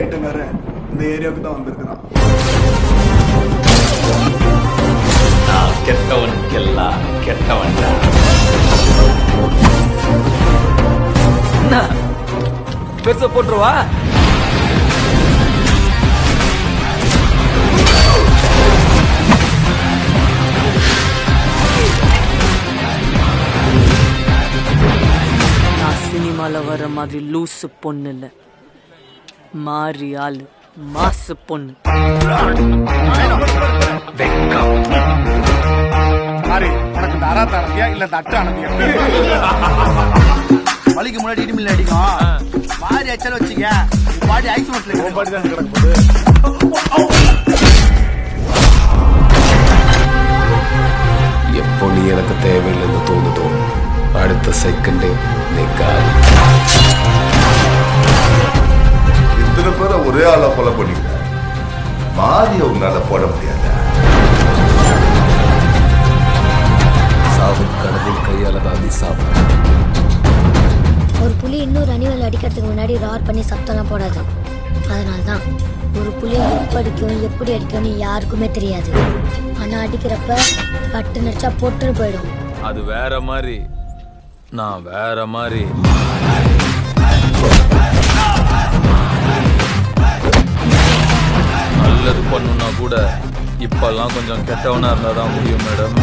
ஐட்டங்காரன் இந்த ஏரியாவுக்கு தான் வந்திருக்கிறான். நான் கெட்டவனுக்கெல்லாம் கெட்டவன். பெருசா போட்டுருவா. சினிமால வர மாதிரி லூசு பொண்ணு இல்ல, மாறி ஆளு, மாசு பொண்ணு. உனக்கு இந்த அராத்த அனுப்பியா இல்ல தட்டு அனுப்பியா? வலிக்கு முன்னாடி இடிமில்ல அடிக்கும். மாறி அச்சாலும் வச்சுக்க, பாடி ஐஸ் மோட்ல பாடி தான் கிடக்கும் போது. எப்போ நீ எனக்கு தேவையில்லைன்னு தோணுதோ அடுத்த செகண்டே நீ காலி. இத்தனை பேரை ஒரே ஆளா கொலை பண்ணிக்க மாறிய உன்னால போட முடியாத. சாவு கடவுள் கையால தான் நீ சாவு. ஒரு புலி இன்னொரு அணிவல் அடிக்கிறதுக்கு முன்னாடி ரார் பண்ணி சத்தம்லாம் போடாது. அதனால்தான் ஒரு புலி எப்ப அடிக்கும் எப்படி அடிக்கும்னு யாருக்குமே தெரியாது. ஆனா அடிக்கிறப்ப பட்டு நடிச்சா பொட்டுன்னு போயிடும். அது வேற மாதிரி, நான் வேற மாதிரி. நல்லது பண்ணுனா கூட இப்பெல்லாம் கொஞ்சம் கெட்டவனா இருந்தாதான் முடியும் மேடம்.